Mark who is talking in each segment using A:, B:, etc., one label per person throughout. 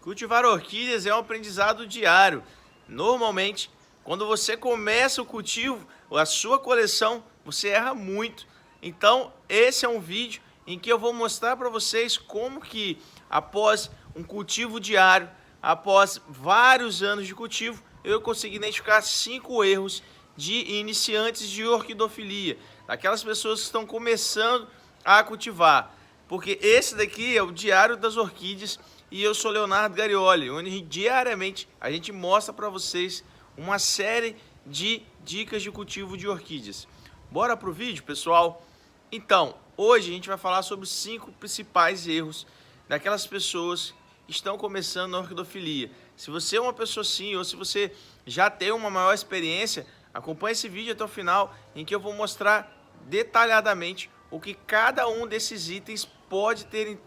A: Cultivar orquídeas é um aprendizado diário. Normalmente, quando você começa o cultivo, a sua coleção, você erra muito. Então, esse é um vídeo em que eu vou mostrar para vocês como que, após um cultivo diário, após vários anos de cultivo, eu consegui identificar 5 erros de iniciantes de orquidofilia, daquelas pessoas que estão começando a cultivar. Porque esse daqui é o Diário das Orquídeas e eu sou Leonardo Garioli, onde diariamente a gente mostra para vocês uma série de dicas de cultivo de orquídeas. Bora pro vídeo, pessoal? Então, hoje a gente vai falar sobre os 5 principais erros daquelas pessoas que estão começando na orquidofilia. Se você é uma pessoa assim, ou se você já tem uma maior experiência, acompanhe esse vídeo até o final, em que eu vou mostrar detalhadamente o que cada um desses itens pode ter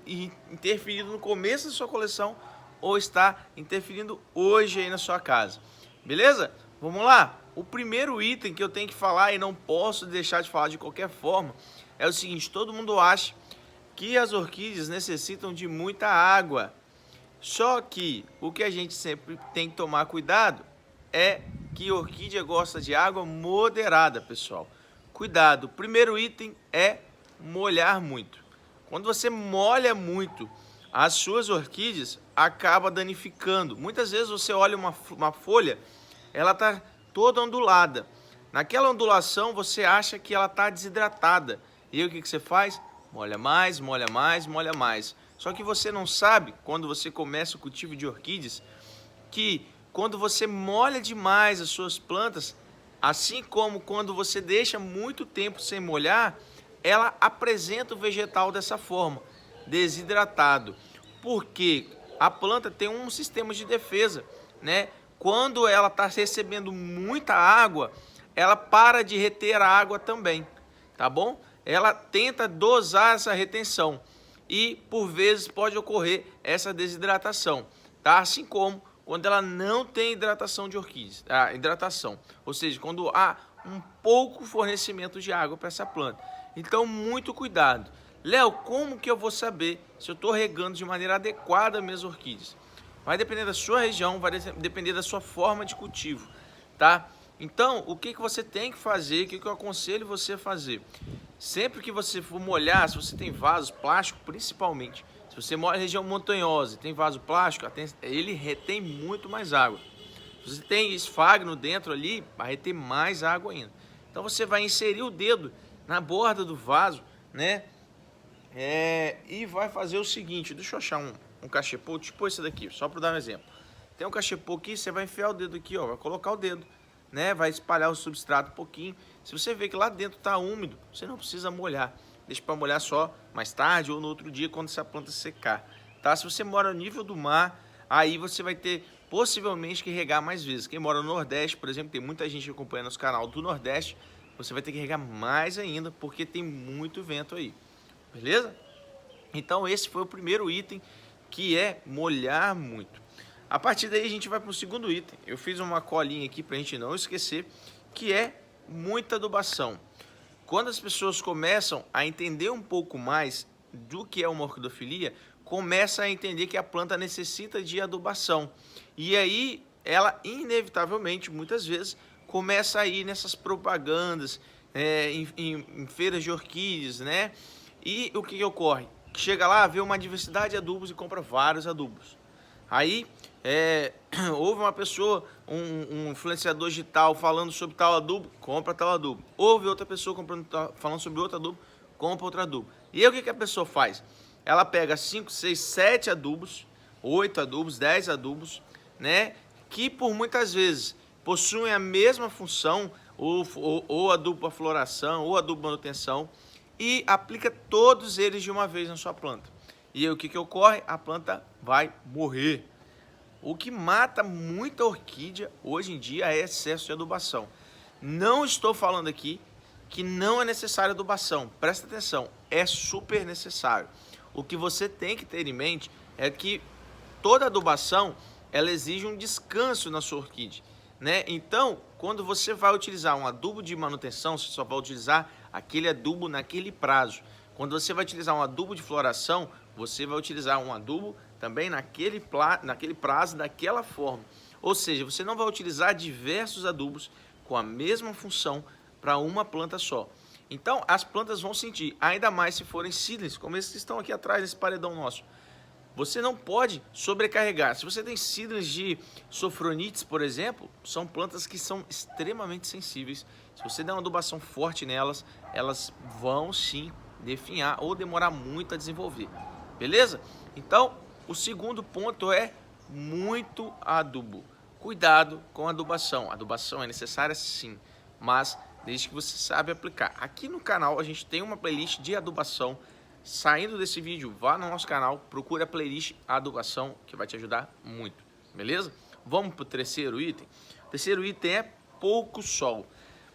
A: interferido no começo da sua coleção ou está interferindo hoje aí na sua casa. Beleza? Vamos lá? O primeiro item que eu tenho que falar e não posso deixar de falar de qualquer forma é o seguinte: todo mundo acha que as orquídeas necessitam de muita água. Só que o que a gente sempre tem que tomar cuidado é que a orquídea gosta de água moderada, pessoal. Cuidado, o primeiro item é molhar muito. Quando você molha muito as suas orquídeas, acaba danificando. Muitas vezes você olha uma folha, ela está toda ondulada. Naquela ondulação você acha que ela está desidratada. E aí o que você faz? Molha mais, molha mais, molha mais. Só que você não sabe, quando você começa o cultivo de orquídeas, que quando você molha demais as suas plantas, assim como quando você deixa muito tempo sem molhar, ela apresenta o vegetal dessa forma, desidratado. Porque a planta tem um sistema de defesa, né? Quando ela está recebendo muita água, ela para de reter a água também, tá bom? Ela tenta dosar essa retenção e, por vezes, pode ocorrer essa desidratação, tá? Assim como quando ela não tem hidratação de orquídeas, ou seja, quando há um pouco fornecimento de água para essa planta. Então, muito cuidado. Léo, como que eu vou saber se eu estou regando de maneira adequada minhas orquídeas? Vai depender da sua região, vai depender da sua forma de cultivo, tá? Então, o que você tem que fazer, o que eu aconselho você a fazer? Sempre que você for molhar, se você tem vasos plásticos, principalmente, se você mora em região montanhosa e tem vaso plástico, ele retém muito mais água. Se você tem esfagno dentro ali, vai reter mais água ainda. Então você vai inserir o dedo na borda do vaso, né? E vai fazer o seguinte: deixa eu achar um cachepô, tipo esse daqui, só para dar um exemplo. Tem um cachepô aqui, você vai enfiar o dedo aqui, ó, vai colocar o dedo, né? Vai espalhar o substrato um pouquinho. Se você vê que lá dentro está úmido, você não precisa molhar. Deixa para molhar só mais tarde ou no outro dia, quando essa planta secar, tá? Se você mora no nível do mar, aí você vai ter possivelmente que regar mais vezes. Quem mora no Nordeste, por exemplo, tem muita gente acompanhando nosso canal do Nordeste, você vai ter que regar mais ainda, porque tem muito vento aí, beleza? Então esse foi o primeiro item, que é molhar muito. A partir daí a gente vai para o segundo item. Eu fiz uma colinha aqui para a gente não esquecer, que é muita adubação. Quando as pessoas começam a entender um pouco mais do que é uma orquidofilia, começa a entender que a planta necessita de adubação. E aí ela inevitavelmente, muitas vezes, começa a ir nessas propagandas, em feiras de orquídeas, né? E o que ocorre? Chega lá, vê uma diversidade de adubos e compra vários adubos. Aí houve uma pessoa, um influenciador digital falando sobre tal adubo, compra tal adubo. Houve outra pessoa falando sobre outro adubo, compra outro adubo. E aí o que a pessoa faz? Ela pega 5, 6, 7 adubos, 8 adubos, 10 adubos, né? Que por muitas vezes possuem a mesma função, ou adubo para floração, ou adubo manutenção, e aplica todos eles de uma vez na sua planta. E aí o que ocorre? A planta vai morrer. O que mata muita orquídea hoje em dia é excesso de adubação. Não estou falando aqui que não é necessário adubação. Presta atenção, é super necessário. O que você tem que ter em mente é que toda adubação, ela exige um descanso na sua orquídea, né? Então, quando você vai utilizar um adubo de manutenção, você só vai utilizar aquele adubo naquele prazo. Quando você vai utilizar um adubo de floração, você vai utilizar um adubo também naquele prazo, daquela forma. Ou seja, você não vai utilizar diversos adubos com a mesma função para uma planta só. Então, as plantas vão sentir, ainda mais se forem seedlings, como esses que estão aqui atrás nesse paredão nosso. Você não pode sobrecarregar. Se você tem seedlings de sofronites, por exemplo, são plantas que são extremamente sensíveis. Se você der uma adubação forte nelas, elas vão sim definhar ou demorar muito a desenvolver. Beleza? Então, o segundo ponto é muito adubo. Cuidado com a adubação. A adubação é necessária sim, mas desde que você sabe aplicar. Aqui no canal a gente tem uma playlist de adubação. Saindo desse vídeo, vá no nosso canal, procure a playlist adubação, que vai te ajudar muito, beleza? Vamos para o terceiro item. O terceiro item é pouco sol.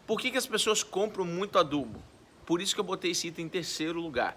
A: Por que as pessoas compram muito adubo? Por isso que eu botei esse item em terceiro lugar.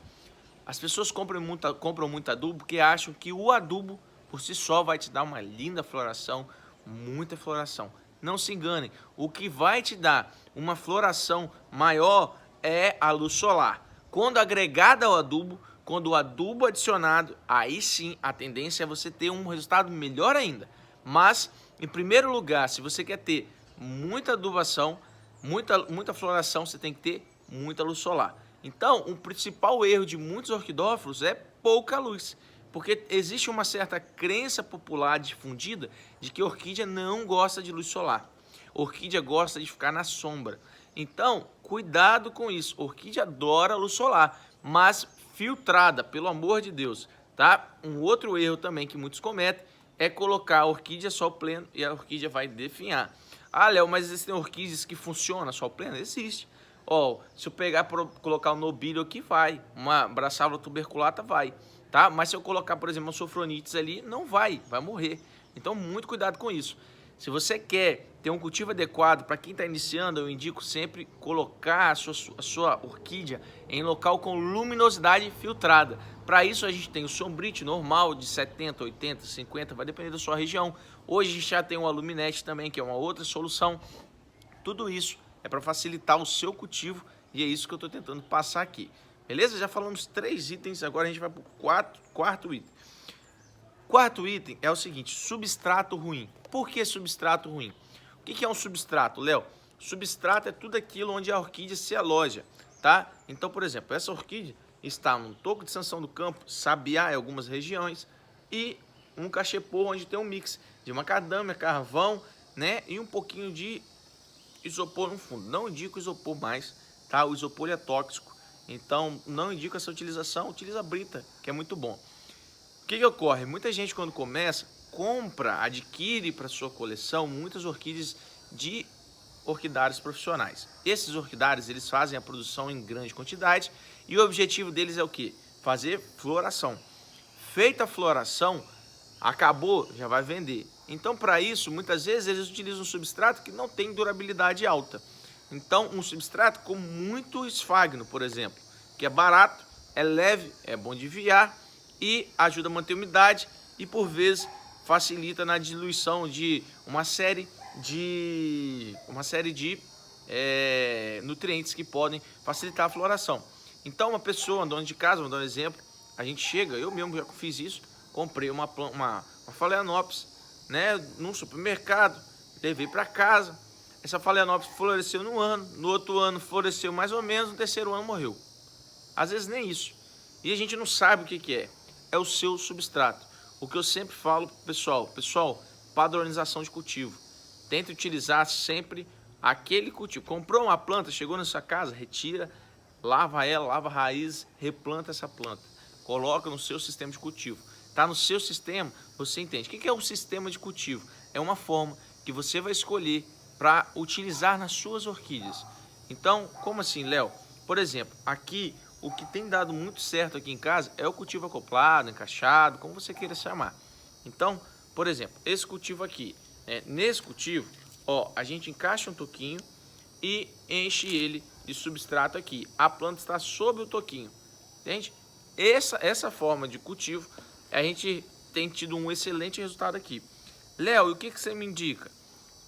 A: As pessoas compram muito adubo porque acham que o adubo por si só vai te dar uma linda floração, muita floração. Não se enganem, o que vai te dar uma floração maior é a luz solar. Quando agregada ao adubo, quando o adubo adicionado, aí sim a tendência é você ter um resultado melhor ainda. Mas, em primeiro lugar, se você quer ter muita adubação, muita floração, você tem que ter muita luz solar. Então, o principal erro de muitos orquidófilos é pouca luz. Porque existe uma certa crença popular difundida de que a orquídea não gosta de luz solar. A orquídea gosta de ficar na sombra. Então, cuidado com isso. A orquídea adora luz solar, mas filtrada, pelo amor de Deus, tá? Um outro erro também que muitos cometem é colocar a orquídea sol pleno e a orquídea vai definhar. Ah, Léo, mas existem orquídeas que funcionam sol pleno? Existe. Ó, se eu pegar para colocar um nobilho aqui, vai. Uma braçávola tuberculata, vai. Tá? Mas se eu colocar, por exemplo, um sofronites ali, não vai morrer. Então, muito cuidado com isso. Se você quer ter um cultivo adequado, para quem está iniciando, eu indico sempre colocar a sua orquídea em local com luminosidade filtrada. Para isso a gente tem o sombrite normal de 70, 80, 50, vai depender da sua região. Hoje a gente já tem o aluminete também, que é uma outra solução. Tudo isso é para facilitar o seu cultivo e é isso que eu estou tentando passar aqui. Beleza? Já falamos 3 itens, agora a gente vai para o quarto item. Quarto item é o seguinte, substrato ruim. Por que substrato ruim? O que é um substrato, Léo? Substrato é tudo aquilo onde a orquídea se aloja, tá? Então, por exemplo, essa orquídea está no toco de São do Campo, sabiá em algumas regiões, e um cachepô onde tem um mix de macadâmia, carvão, né? E um pouquinho de isopor no fundo. Não indico isopor mais, tá? O isopor é tóxico, então não indico essa utilização, utiliza a brita, que é muito bom. O que ocorre? Muita gente quando começa, compra, adquire para sua coleção muitas orquídeas de orquidários profissionais. Esses orquidários, eles fazem a produção em grande quantidade e o objetivo deles é o quê? Fazer floração. Feita a floração, acabou, já vai vender. Então, para isso, muitas vezes eles utilizam um substrato que não tem durabilidade alta. Então, um substrato com muito esfagno, por exemplo, que é barato, é leve, é bom de enviar e ajuda a manter a umidade e, por vezes, facilita na diluição de uma série de nutrientes que podem facilitar a floração. Então, uma pessoa, dona de casa, vou dar um exemplo, a gente chega, eu mesmo já fiz isso, comprei uma Phalaenopsis, né, num supermercado, levei para casa. Essa Phalaenopsis floresceu num ano, no outro ano floresceu mais ou menos, no terceiro ano morreu. Às vezes nem isso. E a gente não sabe o que é. É o seu substrato. O que eu sempre falo pro pessoal, padronização de cultivo. Tente utilizar sempre aquele cultivo. Comprou uma planta, chegou na sua casa, retira, lava ela, lava a raiz, replanta essa planta. Coloca no seu sistema de cultivo. Está no seu sistema, você entende. O que é um sistema de cultivo? É uma forma que você vai escolher para utilizar nas suas orquídeas. Então, como assim, Léo? Por exemplo, aqui, o que tem dado muito certo aqui em casa é o cultivo acoplado, encaixado, como você queira chamar. Então, por exemplo, esse cultivo aqui, nesse cultivo, ó, a gente encaixa um toquinho e enche ele de substrato aqui. A planta está sob o toquinho, entende? Essa forma de cultivo, a gente tem tido um excelente resultado aqui. Léo, e o que você me indica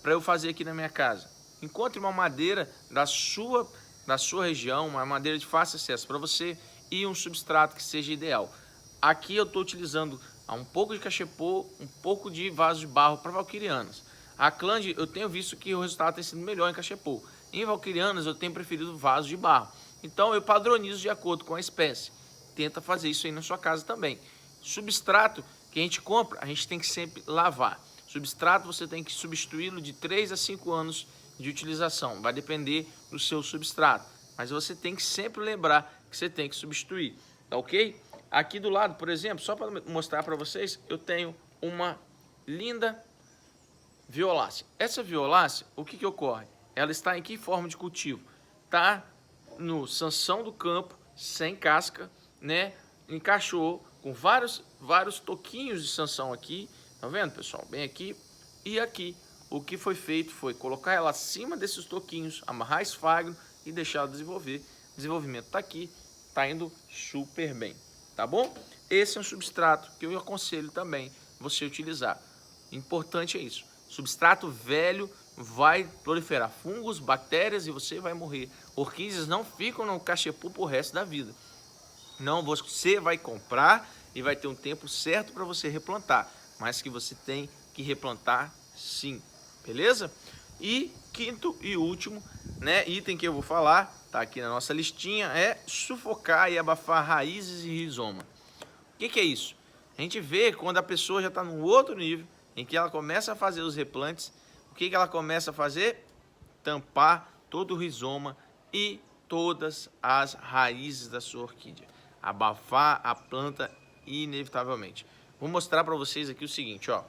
A: para eu fazer aqui na minha casa? Encontre uma madeira da sua região, uma madeira de fácil acesso para você e um substrato que seja ideal. Aqui eu estou utilizando um pouco de cachepô, um pouco de vaso de barro para valquirianas. A Clande eu tenho visto que o resultado tem sido melhor em cachepô. Em valquirianas eu tenho preferido vaso de barro. Então eu padronizo de acordo com a espécie. Tenta fazer isso aí na sua casa também. Substrato que a gente compra, a gente tem que sempre lavar. Substrato você tem que substituí-lo de 3 a 5 anos de utilização. Vai depender do seu substrato. Mas você tem que sempre lembrar que você tem que substituir. Tá ok? Aqui do lado, por exemplo, só para mostrar para vocês, eu tenho uma linda violácea. Essa violácea, o que ocorre? Ela está em que forma de cultivo? Está no sanção do campo, sem casca, né? Encaixou com vários toquinhos de sanção aqui. Tá vendo, pessoal? Bem aqui e aqui. O que foi feito foi colocar ela acima desses toquinhos, amarrar esfagno e deixar ela desenvolver. O desenvolvimento está aqui, está indo super bem. Tá bom? Esse é um substrato que eu aconselho também você utilizar. Importante é isso. Substrato velho vai proliferar fungos, bactérias e você vai morrer. Orquídeas não ficam no cachepô pro resto da vida. Não, você vai comprar e vai ter um tempo certo para você replantar, mas que você tem que replantar sim, beleza? E quinto e último, né, item que eu vou falar, tá aqui na nossa listinha, é sufocar e abafar raízes e rizoma. O que é isso? A gente vê quando a pessoa já está num outro nível, em que ela começa a fazer os replantes, o que ela começa a fazer? Tampar todo o rizoma e todas as raízes da sua orquídea. Abafar a planta inevitavelmente. Vou mostrar para vocês aqui o seguinte, ó.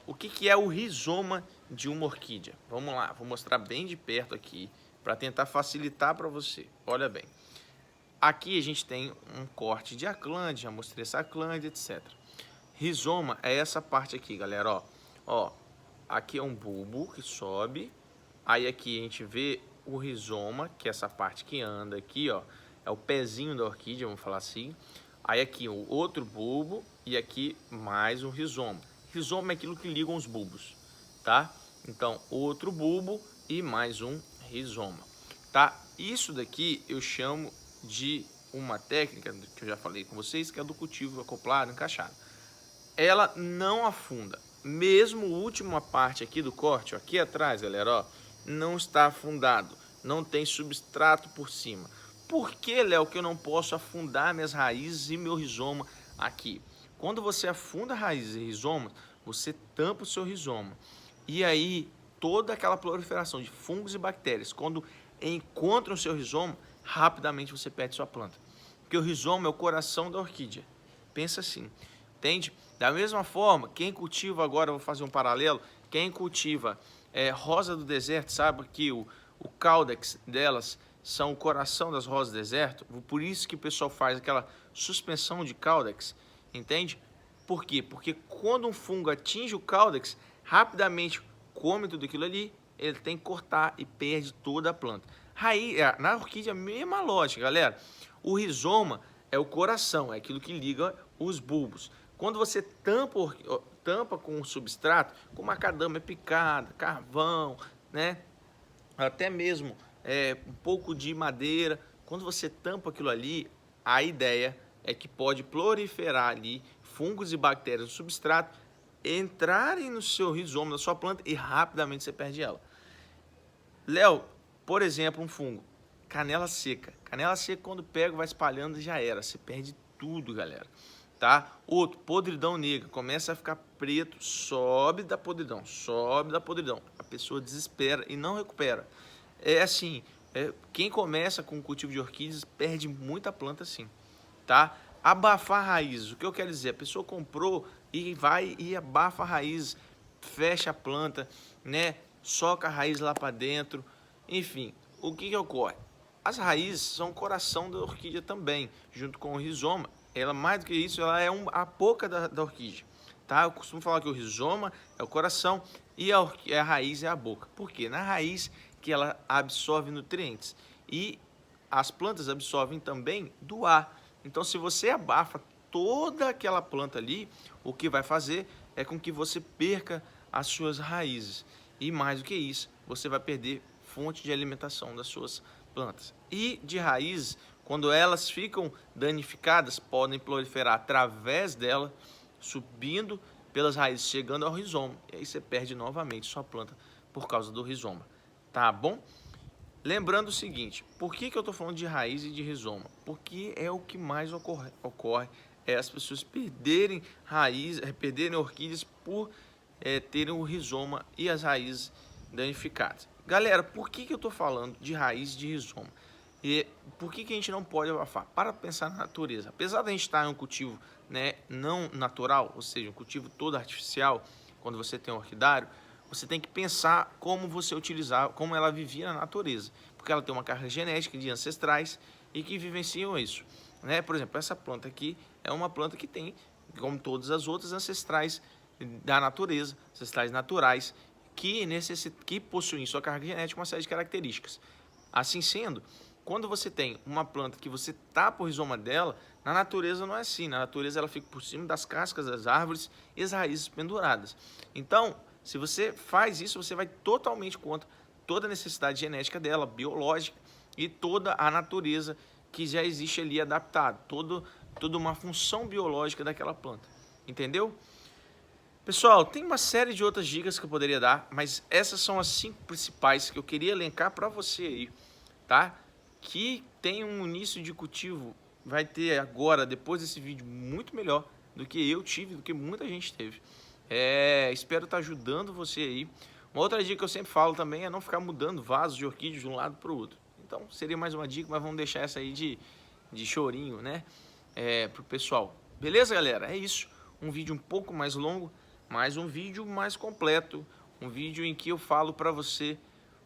A: O que é o rizoma de uma orquídea? Vamos lá, vou mostrar bem de perto aqui para tentar facilitar para você. Olha bem. Aqui a gente tem um corte de aclande, já mostrei essa aclande, etc. Rizoma é essa parte aqui, galera, ó. Aqui é um bulbo que sobe, aí aqui a gente vê o rizoma, que é essa parte que anda aqui, ó. É o pezinho da orquídea, vamos falar assim. Aí aqui o outro bulbo e aqui mais um rizoma. Rizoma é aquilo que liga os bulbos, tá? Então, outro bulbo e mais um rizoma, tá? Isso daqui eu chamo de uma técnica que eu já falei com vocês, que é do cultivo acoplado, encaixado. Ela não afunda. Mesmo a última parte aqui do corte, ó, aqui atrás, galera, ó, não está afundado. Não tem substrato por cima. Por que, Léo, que eu não posso afundar minhas raízes e meu rizoma aqui? Quando você afunda raízes e rizomas, você tampa o seu rizoma. E aí, toda aquela proliferação de fungos e bactérias, quando encontram o seu rizoma, rapidamente você perde sua planta. Porque o rizoma é o coração da orquídea. Pensa assim, entende? Da mesma forma, quem cultiva agora, vou fazer um paralelo, quem cultiva rosa do deserto, sabe que o caudex delas são o coração das rosas do deserto, por isso que o pessoal faz aquela suspensão de caudex, entende? Por quê? Porque quando um fungo atinge o caudex, rapidamente come tudo aquilo ali, ele tem que cortar e perde toda a planta. Na orquídea, a mesma lógica, galera. O rizoma é o coração, é aquilo que liga os bulbos. Quando você tampa com um substrato, com macadâmia picada, carvão, né? Até mesmo um pouco de madeira, quando você tampa aquilo ali, a ideia é que pode proliferar ali fungos e bactérias no substrato, entrarem no seu rizoma, na sua planta e rapidamente você perde ela. Léo, por exemplo, um fungo, canela seca. Canela seca, quando pega, vai espalhando e já era. Você perde tudo, galera. Tá? Outro, podridão negra. Começa a ficar preto, sobe da podridão. A pessoa desespera e não recupera. É assim, quem começa com o cultivo de orquídeas perde muita planta assim, tá? Abafar raízes, o que eu quero dizer? A pessoa comprou e vai e abafa a raiz, fecha a planta, né? Soca a raiz lá para dentro, enfim, o que ocorre? As raízes são o coração da orquídea também, junto com o rizoma. Ela, mais do que isso, ela é a boca da orquídea, tá? Eu costumo falar que o rizoma é o coração e a raiz é a boca. Por quê? Na raiz que ela absorve nutrientes e as plantas absorvem também do ar. Então, se você abafa toda aquela planta ali, o que vai fazer é com que você perca as suas raízes. E mais do que isso, você vai perder fonte de alimentação das suas plantas. E de raízes, quando elas ficam danificadas, podem proliferar através dela subindo pelas raízes, chegando ao rizoma. E aí você perde novamente sua planta por causa do rizoma, tá bom? Lembrando o seguinte, por que eu estou falando de raiz e de rizoma? Porque é o que mais ocorre é as pessoas perderem perderem orquídeas por terem o rizoma e as raízes danificadas. Galera, por que eu estou falando de raiz e de rizoma? E por que a gente não pode abafar? Para pensar na natureza. Apesar de a gente estar em um cultivo, né, não natural, ou seja, um cultivo todo artificial, quando você tem um orquidário, você tem que pensar como você utilizar, como ela vivia na natureza. Porque ela tem uma carga genética de ancestrais e que vivenciam isso, né? Por exemplo, essa planta aqui é uma planta que tem, como todas as outras, ancestrais da natureza, ancestrais naturais, que possuem em sua carga genética uma série de características. Assim sendo, quando você tem uma planta que você tapa o rizoma dela, na natureza não é assim. Na natureza ela fica por cima das cascas das árvores e as raízes penduradas. Então, se você faz isso, você vai totalmente contra toda a necessidade genética dela, biológica, e toda a natureza que já existe ali adaptada, toda uma função biológica daquela planta. Entendeu? Pessoal, tem uma série de outras dicas que eu poderia dar, mas essas são as 5 principais que eu queria elencar para você aí, tá? Que tem um início de cultivo, vai ter agora, depois desse vídeo, muito melhor do que eu tive, do que muita gente teve. Espero estar ajudando você aí. Uma outra dica que eu sempre falo também é não ficar mudando vasos de orquídeas de um lado para o outro. Então, seria mais uma dica, mas vamos deixar essa aí de chorinho, né? Pro pessoal. Beleza, galera? É isso. Um vídeo um pouco mais longo, mas um vídeo mais completo. Um vídeo em que eu falo para você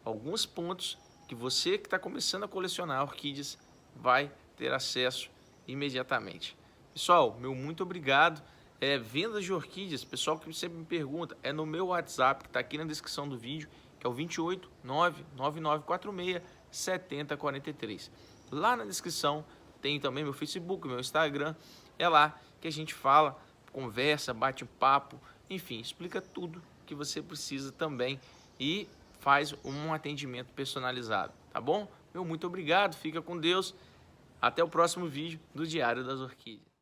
A: alguns pontos que você que está começando a colecionar orquídeas vai ter acesso imediatamente. Pessoal, meu muito obrigado. Vendas de orquídeas, pessoal que sempre me pergunta, é no meu WhatsApp, que está aqui na descrição do vídeo, que é o 28 99946 7043. Lá na descrição tem também meu Facebook, meu Instagram, é lá que a gente fala, conversa, bate um papo, enfim, explica tudo que você precisa também e faz um atendimento personalizado, tá bom? Meu muito obrigado, fica com Deus, até o próximo vídeo do Diário das Orquídeas.